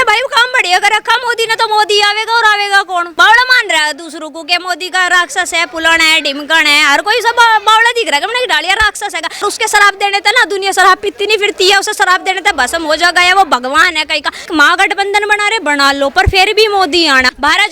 भाई वो काम बढ़िया कर रखा मोदी ने, तो मोदी आवेगा और आवेगा कौन? बावड़ा मान रहा है दूसरों को कि मोदी का राक्षस है, पुलन है, ढिमकन है, हर कोई सब बावड़ा दिख रहा है। मैंने डालिया राक्षस है, उसके शराब देने थे ना, दुनिया शराब पीती नहीं फिरती है, उसे शराब देने थे भस्म हो जाएगा, या वो भगवान है कहीं का। महागठबंधन बना रहे बना लो, पर फिर भी मोदी आना। भारत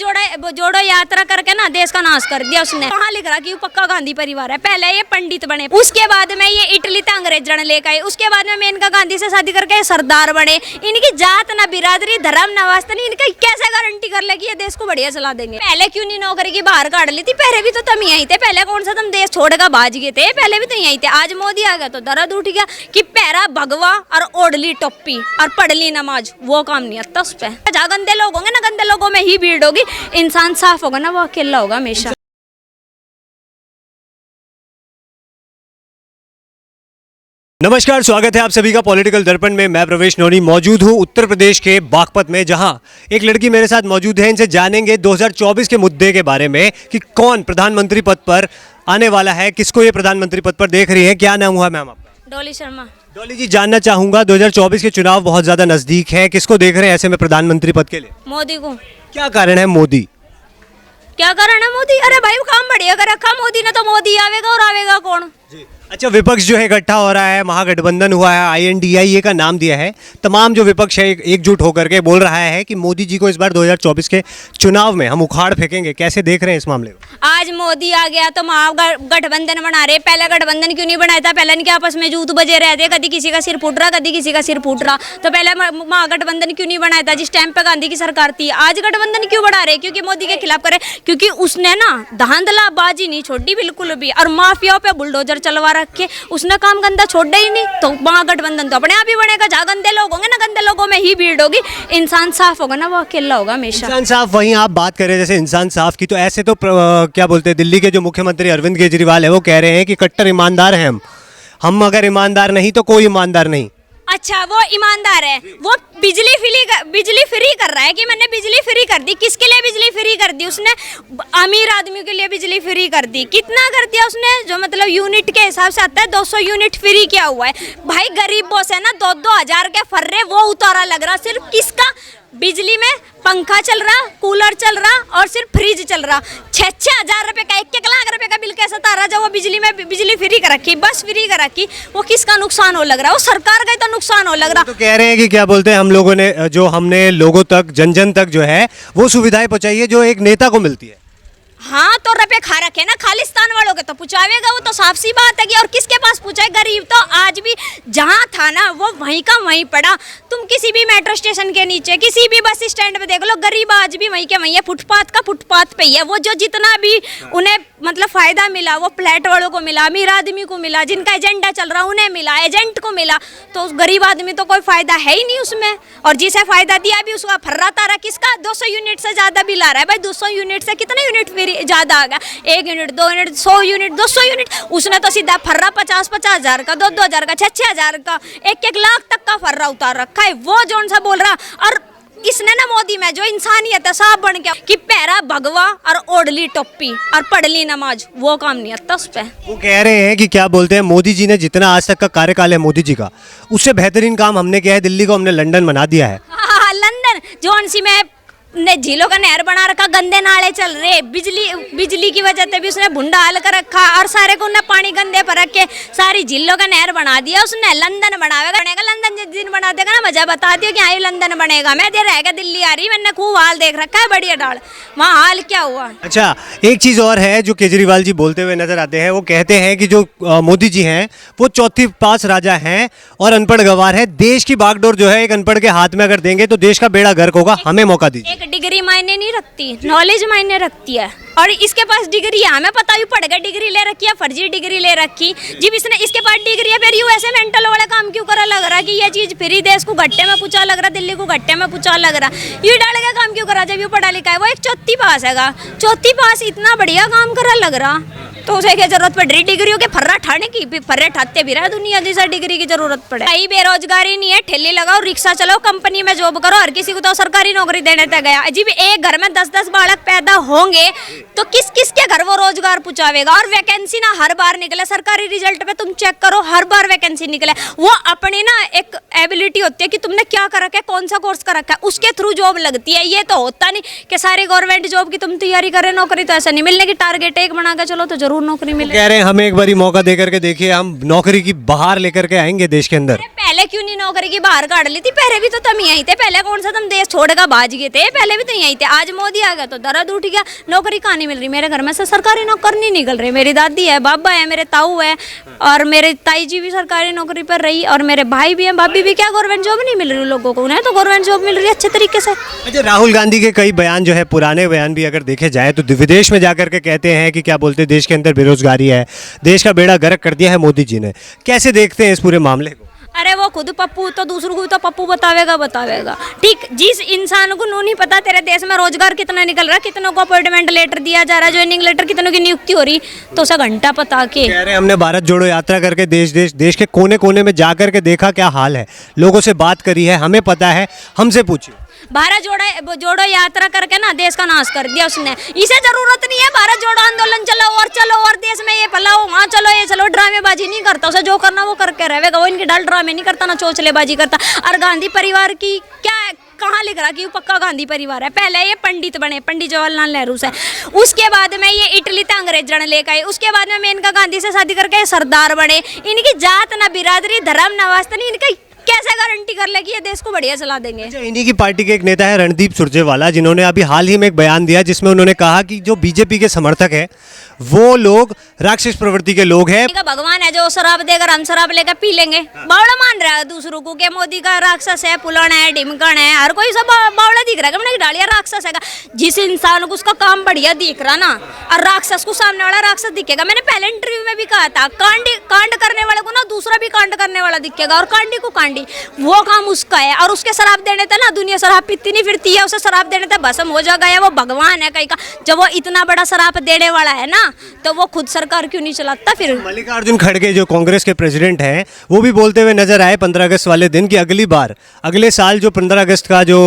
जोड़ो यात्रा करके ना देश का नाश कर दिया उसने। वहाँ लिख रहा कि पक्का गांधी परिवार है। पहले ये पंडित बने, उसके बाद में ये इटली तक अंग्रेजन लेकर आए, उसके बाद में मेनका गांधी से शादी करके सरदार बने। इनकी जात ना बिरादरी धर्म ना वास्ता नहीं, इनका कैसे गारंटी कर ले कि ये देश को बढ़िया चला देंगे? पहले क्यों नहीं नौकरी की बाहर काट ली थी? पहले भी तो तुम यहीं थे, पहले कौन सा तुम देश छोड़कर भाज गए थे? पहले भी तो यहीं थे। आज मोदी आ गया तो दर्द उठ गया कि पैरा भगवा और ओढ़ली टोपी और पढ़ ली नमाज, वो काम नहीं आता उस पर। जहाँ गंदे लोग होंगे ना, गंदे लोगों में ही भीड़ होगी। इंसान साफ होगा ना, वो अकेला होगा हमेशा। नमस्कार, स्वागत है आप सभी का पॉलिटिकल दर्पण में। मैं प्रवेश नोनी मौजूद हूँ उत्तर प्रदेश के बागपत में, जहां एक लड़की मेरे साथ मौजूद है। इनसे जानेंगे 2024 के मुद्दे के बारे में कि कौन प्रधानमंत्री पद पर आने वाला है, किसको ये प्रधानमंत्री पद पर देख रही है। क्या नाम हुआ मैम आपका? डॉली शर्मा। डॉली जी, जानना चाहूंगा 2024 के चुनाव बहुत ज्यादा नजदीक है, किसको देख रहे हैं ऐसे में प्रधानमंत्री पद के लिए? मोदी को। क्या कारण है मोदी? क्या कारण है मोदी? अरे भाई वो काम बढ़िया कर रखा मोदी ने, तो मोदी आवेगा और आवेगा कौन? अच्छा, विपक्ष जो है इकट्ठा हो रहा है, महागठबंधन हुआ है, INDIA का नाम दिया है, तमाम जो विपक्ष है एकजुट होकर के बोल रहा है कि मोदी जी को इस बार 2024 के चुनाव में हम उखाड़ फेंकेंगे। कैसे देख रहे हैं इस मामले को? आज मोदी आ गया तो महागठबंधन बना रहे। पहले गठबंधन क्यों नहीं बनाया था? पहले इनके आपस में जूत बजे रहते, कभी किसी का सिर फूट रहा, कभी किसी का सिर फूट रहा। तो पहले महागठबंधन क्यों नहीं बनाया था जिस टाइम पे गांधी की सरकार थी? आज गठबंधन क्यों बढ़ा रहे? क्योंकि मोदी के खिलाफ करे, क्योंकि उसने ना धांधलाबाजी नहीं छोड़ी बिल्कुल भी, और माफियाओं पे बुलडोजर चलवा रखे। उसने काम गंदा छोड़ा ही नहीं, तो महागठबंधन तो अपने आप ही बनेगा। जहाँ गंदे लोग होंगे ना, गंदे लोगों में ही भीड़ होगी। इंसान साफ होगा ना, वो अकेला होगा हमेशा। इंसान साफ, वहीं आप बात करें जैसे इंसान साफ की, तो ऐसे तो क्या बोलते हैं, दिल्ली के जो मुख्यमंत्री अरविंद केजरीवाल है वो कह रहे हैं कि कट्टर ईमानदार हैं हम अगर ईमानदार नहीं तो कोई ईमानदार नहीं। अच्छा, वो ईमानदार है। वो बिजली फ्री कर रहा है कि मैंने बिजली फ्री कर दी। किसके लिए बिजली फ्री कर दी उसने? अमीर आदमियों के लिए बिजली फ्री कर दी। कितना कर दिया उसने? जो मतलब यूनिट के हिसाब से आता है, 200 यूनिट फ्री किया हुआ है। भाई गरीब बॉस है ना, 2-2 हजार के फर्रे वो उतारा लग रहा। सिर्फ किसका? बिजली में पंखा चल रहा, कूलर चल रहा और सिर्फ फ्रिज चल रहा। 6-6 हजार रुपए का, 1-1 लाख रुपए का बिल कैसा तारा जब वो बिजली में बिजली फ्री कर रखी, बस फ्री कर रखी। वो किसका नुकसान हो लग रहा है? वो सरकार का तो नुकसान हो लग रहा। तो कह रहे हैं कि क्या बोलते हैं, हम लोगों ने जो हमने लोगों तक, जन जन तक जो है वो सुविधाएं पहुंचाई है जो एक नेता को मिलती है। हाँ, तो रुपए खा रखे ना खालिस्तान वालों के, तो पूछावेगा वो तो साफ सी बात है कि। और किसके पास पूछे? गरीब तो आज भी जहाँ था ना वो वहीं का वहीं पड़ा। तुम किसी भी मेट्रो स्टेशन के नीचे, किसी भी बस स्टैंड पे देख लो, गरीब आज भी वहीं के वहीं है, फुटपाथ का फुटपाथ पे ही है। वो जो जितना भी उन्हें मतलब फायदा मिला वो फ्लैट वालों को मिला, अमीर आदमी को मिला, जिनका एजेंडा चल रहा उन्हें मिला, एजेंट को मिला। तो गरीब आदमी तो कोई फायदा है ही नहीं उसमें। और जिसे फायदा दिया भी उसका फर्रा तारा किसका? 200 यूनिट से ज्यादा बिल आ रहा है। भाई 200 यूनिट से कितने यूनिट फ्री ज्यादा आ गया? 1 यूनिट, 2 यूनिट, 100 यूनिट, 200 यूनिट। उसने तो सीधा फर्रा 50-50 हजार का, 2-2 हजार का, 6-6 हजार का, 1-1 लाख तक का फर्रा उतार रखा है। वो जोन सा बोल रहा। और इसने ना मोदी में जो इंसानियत है साफ बन गया कि पैरा भगवा और ओढ़ली टोपी और पढ़ ली नमाज, वो काम नहीं आता उस पर। वो कह रहे हैं कि क्या बोलते हैं, मोदी जी ने जितना आज तक का कार्यकाल है मोदी जी का, उससे बेहतरीन काम हमने किया है। दिल्ली को हमने लंदन बना दिया है। हाँ, लंदन जोन सी में झीलों का नहर बना रखा, गंदे नाले चल रहे, बिजली की वजह से भी उसने भुंडा हाल कर रखा, और सारे को पानी गंदे पर रख के सारी झीलों का नहर बना दिया उसने। लंदन बनावेगा, लंदन जिस दिन बना देगा ना, मजा बता दियो कि हाँ लंदन बनेगा। मैं देर रहेगा दिल्ली आ रही, मैंने खूब हाल देख रखा है, बढ़िया डाल वहाँ हाल क्या हुआ। अच्छा, एक चीज़ और है जो केजरीवाल जी बोलते हुए नजर आते हैं। वो कहते हैं कि जो मोदी जी हैं वो चौथी पास राजा हैं और अनपढ़ गवार है। देश की बागडोर जो है एक अनपढ़ के हाथ में अगर देंगे तो देश का बेड़ा गर्क होगा। हमें मौका दीजिए। डिग्री मायने नहीं रखती, नॉलेज मायने रखती है। और इसके पास डिग्री है, हमें पता भी पड़ गया डिग्री ले रखी है, फर्जी डिग्री ले रखी। जब इसके पास डिग्री है फिर यू ऐसे मेंटल वाला काम क्यों करा लग रहा कि ये चीज फ्री देश को घट्टे में पूछा लग रहा, दिल्ली को घट्टे में पूछा लग रहा। यू डाल का काम क्यों करा जब यू पढ़ा लिखा है? वो एक चौथी पास हैगा, चौथी पास इतना बढ़िया काम करा लग रहा। तो उसे क्या जरूरत पड़ रही डिग्रियों के फर्रा ठाने की? फर्रे ठाते भी रहा दुनिया जैसा डिग्री की जरूरत पड़े। कहीं बेरोजगारी नहीं है, ठेले लगाओ, रिक्शा चलाओ, कंपनी में जॉब करो, हर किसी को तो सरकारी नौकरी देने तक गया। जी एक घर में 10-10 बालक पैदा होंगे तो किस किस के घर वो रोजगार पहुंचावेगा? और वैकेंसी ना हर बार निकले, सरकारी रिजल्ट पे तुम चेक करो, हर बार वैकेंसी निकले। वो अपनी ना एक एबिलिटी होती है कि तुमने क्या कर रखा है, कौन सा कोर्स कर रखा है, उसके थ्रू जॉब लगती है। ये तो होता नहीं कि सारी गवर्नमेंट जॉब की तुम तैयारी करें, नौकरी तो ऐसा नहीं मिलने की, टारगेट एक बना के चलो तो जरूर नौकरी मिले। कह रहे हैं हमें एक बारी मौका दे करके देखिए, हम नौकरी की बाहर लेकर के आएंगे देश के अंदर। पहले क्यों नहीं नौकरी की बाहर काट ली थी? पहले भी तो तुम यहीं थे, पहले कौन सा तुम देश छोड़कर भाज गए थे? पहले भी तो यहीं थे। आज मोदी आ गया तो दर्द उठ गया, नौकरी कहाँ नहीं मिल रही? मेरे घर में से सरकारी नौकर नहीं निकल रही। मेरी दादी है, बाबा है, मेरे ताऊ है, और मेरे ताई जी भी सरकारी नौकरी पर रही, और मेरे भाई भी हैं, भाभी भी। क्या गवर्नमेंट जॉब नहीं मिल रही लोगों को? उन्हें तो गवर्नमेंट जॉब मिल रही है अच्छे तरीके से। अच्छा, राहुल गांधी के कई बयान जो है, पुराने बयान भी अगर देखे जाए तो विदेश में जाकर के कहते हैं कि क्या बोलते हैं, देश के अंदर बेरोजगारी है, देश का बेड़ा गर्क कर दिया है मोदी जी ने। कैसे देखते हैं इस पूरे मामले को? अरे वो खुद पप्पू तो दूसरों को तो पप्पू बतावेगा। ठीक, जिस इंसान को नहीं पता तेरे देश में रोजगार कितना निकल रहा है, कितनों को अपॉइंटमेंट लेटर दिया जा रहा है, ज्वाइनिंग लेटर कितनों की नियुक्ति हो रही, तो उसे घंटा पता के कह रहे हैं हमने भारत जोड़ो यात्रा करके देश के कोने कोने में जा करके देखा क्या हाल है, लोगों से बात करी है, हमें पता है, हमसे पूछिए। भारत जोड़ो यात्रा करके ना देश का नाश कर दिया उसने। इसे जरूरत नहीं है भारत जोड़ो आंदोलन चलो और देश में ये फैलाओ, वहाँ चलो ये चलो, ड्रामेबाजी नहीं करता। उसे जो करना वो करके रहेगा, वो इनकी डाल ड्रामे नहीं करता, ना चोचलेबाजी करता। और गांधी परिवार की क्या कहाँ लिख रहा कि वो पक्का गांधी परिवार है? पहले ये पंडित बने, पंडित जवाहरलाल नेहरू से, उसके बाद में ये इटली से अंग्रेजन लेकर आए, उसके बाद में मेनका गांधी से शादी करके सरदार बने। इनकी जात ना बिरादरी, धर्म ना वास्ता नहीं, इनका कैसे गारंटी कर लेगी ये देश को बढ़िया चला देंगे? अच्छा, इन्हीं की पार्टी के एक नेता है रणदीप सुरजेवाला, जिन्होंने अभी हाल ही में एक बयान दिया जिसमें उन्होंने कहा कि जो बीजेपी के समर्थक है वो लोग राक्षस प्रवृत्ति के लोग हैं। भगवान है जो शराब देकर हम शराब लेकर पी लेंगे। बावड़ा मान रहा है दूसरों को कि मोदी का राक्षस है, पुलण है, ढिमकण है, हर कोई सब बावड़ा दिख रहा है कि डालिया राक्षस है। जिस इंसान को उसका काम बढ़िया दिख रहा ना, और राक्षस को सामने वाला राक्षस दिखेगा। मैंने पहले इंटरव्यू में भी कहा था, कांड करने वाले को ना दूसरा भी कांड करने वाला दिखेगा, और कांडी को कांडी, वो काम उसका है। और उसके शराब देने थे ना, दुनिया शराब पीती नहीं फिरती है, उसे शराब देने थे भस्म हो जाएगा, या वो भगवान है कहीं का। जब वो इतना बड़ा शराब देने वाला है ना, तो वो खुद सरकार क्यों नहीं चलाता फिर? मल्लिकार्जुन खड़गे जो कांग्रेस के प्रेसिडेंट हैं, वो भी बोलते हुए नजर आए 15 अगस्त वाले दिन कि अगले साल जो 15 अगस्त का जो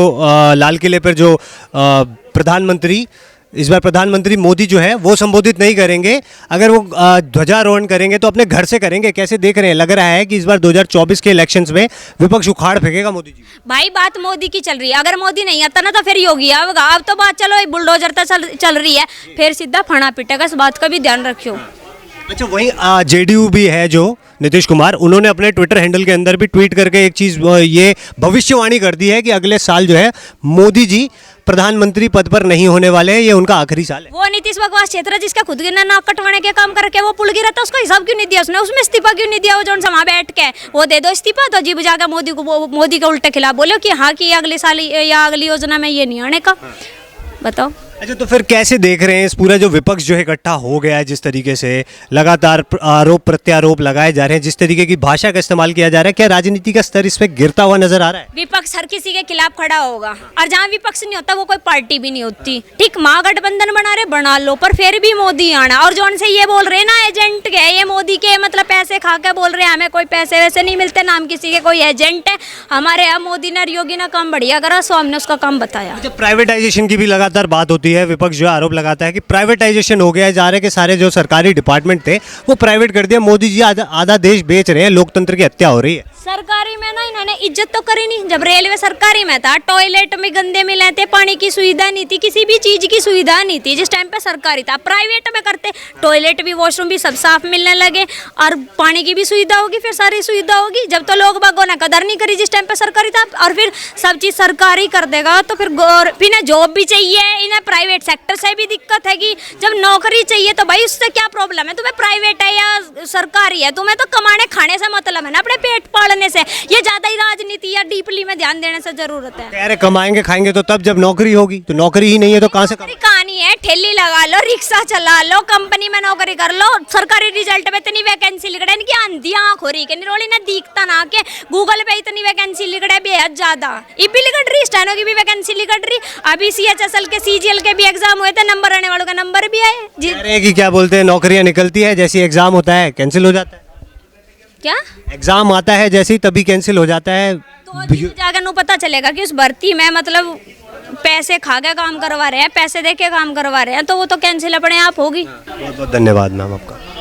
लाल किले पर जो इस बार प्रधानमंत्री मोदी जो है वो संबोधित नहीं करेंगे। अगर वो ध्वजारोहण करेंगे तो अपने घर से करेंगे। कैसे देख रहे हैं? लग रहा है कि इस बार 2024 के इलेक्शंस में विपक्ष उखाड़ फेंकेगा मोदी जी। भाई बात मोदी की चल रही है, अगर मोदी नहीं आता ना तो फिर योगी आएगा। अब तो बात चलो बुलडोजर तक चल रही है, फिर सीधा फना पिटेगा। इस बात का भी ध्यान रखियो। अच्छा, वहीं जेडीयू भी है जो नीतीश कुमार, उन्होंने अपने ट्विटर हैंडल के अंदर भी ट्वीट करके एक चीज़ ये भविष्यवाणी कर दी है कि अगले साल जो है मोदी जी प्रधानमंत्री पद पर नहीं होने वाले हैं, ये उनका आखिरी साल है। वो नीतीश बकवास क्षेत्र है जिसका खुद गिरना नाक कटवाने के काम करके वो पुल गिरा था, उसका हिसाब क्यों नहीं दिया उसने? उसमें इस्तीफा क्यों नहीं दिया? वो जो वहाँ बैठ के वो दे दो इस्तीफा, तो जीव जाकर मोदी के उल्टे खिलाफ बोलो कि हाँ कि अगले साल या अगली योजना में ये नहीं आने का। बताओ। अच्छा, तो फिर कैसे देख रहे हैं इस पूरा जो विपक्ष जो है इकट्ठा हो गया है, जिस तरीके से लगातार आरोप प्रत्यारोप लगाए जा रहे हैं, जिस तरीके की भाषा का इस्तेमाल किया जा रहा है, क्या राजनीति का स्तर इस पे गिरता हुआ नजर आ रहा है? विपक्ष हर किसी के खिलाफ खड़ा होगा, और जहाँ विपक्ष नहीं होता वो कोई पार्टी भी नहीं होती। ठीक, महागठबंधन बना लो, पर फिर भी मोदी आना। और जो उनसे ये बोल रहे हैं ना एजेंट के, ये मोदी के मतलब पैसे खा के बोल रहे हैं हमें कोई पैसे वैसे नहीं मिलते, नाम किसी के कोई एजेंट है। हमारे यहाँ मोदी ने और योगी ने काम बढ़िया करा, सो हमने उसका काम बताया। प्राइवेटाइजेशन की भी लगातार बात होती है, विपक्ष जो आरोप लगाता है कि प्राइवेटाइजेशन हो गया है, जा रहे के सारे जो सरकारी डिपार्टमेंट थे वो प्राइवेट कर दिया, मोदी जी आधा देश बेच रहे हैं, लोकतंत्र की हत्या हो रही है। सरकारी में ना इन्होंने इज्जत तो करी नहीं। जब रेलवे सरकारी में था, टॉयलेट में गंदे मिले थे, पानी की सुविधा नहीं थी, किसी भी चीज की सुविधा नहीं थी जिस टाइम पे सरकारी था। प्राइवेट में करते, टॉयलेट भी वॉशरूम भी सब साफ मिलने लगे, और पानी की भी सुविधा होगी, फिर सारी सुविधा होगी। जब तो लोग बागों ने कदर नहीं करी जिस टाइम पे सरकारी था, और फिर सब चीज सरकारी कर देगा तो फिर इन्हें जॉब भी चाहिए, इन्हें प्राइवेट सेक्टर से भी दिक्कत है कि जब नौकरी चाहिए तो भाई उससे क्या प्रॉब्लम है? तुम्हें प्राइवेट है या सरकारी है, तुम्हें तो कमाने खाने से मतलब है ना, अपने पेट पालने से। ये ज्यादा ही राजनीति या डीपली में ध्यान देने से जरूरत है। अरे कमाएंगे खाएंगे तो तब जब नौकरी होगी, तो नौकरी ही नहीं है तो कहाँ से कहानी नहीं है, ठेली लगा लो, रिक्शा चला लो, कंपनी में नौकरी कर लो, सरकारी रिजल्ट में इतनी वैकेंसी लिख रहे हैं इनकी आंधियां आंख हो रही के निरोली ना दिखता ना के गूगल पे इतनी वैकेंसी लिख रहे बेहद ज्यादा। इबी लिखट रही, स्टेनो की भी वैकेंसी लिखट रही, अभी CHSL के CGL के भी एग्जाम हुए थे, नंबर आने वालों का नंबर भी आए जी। कह रहे हैं कि क्या बोलते हैं, नौकरियां निकलती है जैसे एग्जाम होता है कैंसिल हो जाता है। क्या एग्जाम आता है जैसे ही तभी कैंसिल हो जाता है। तो जाकर नु पता चलेगा कि उस भर्ती में मतलब पैसे खा के काम करवा रहे हैं, पैसे दे के काम करवा रहे हैं, तो वो तो कैंसिल अपने आप होगी। बहुत बहुत धन्यवाद मैम आपका।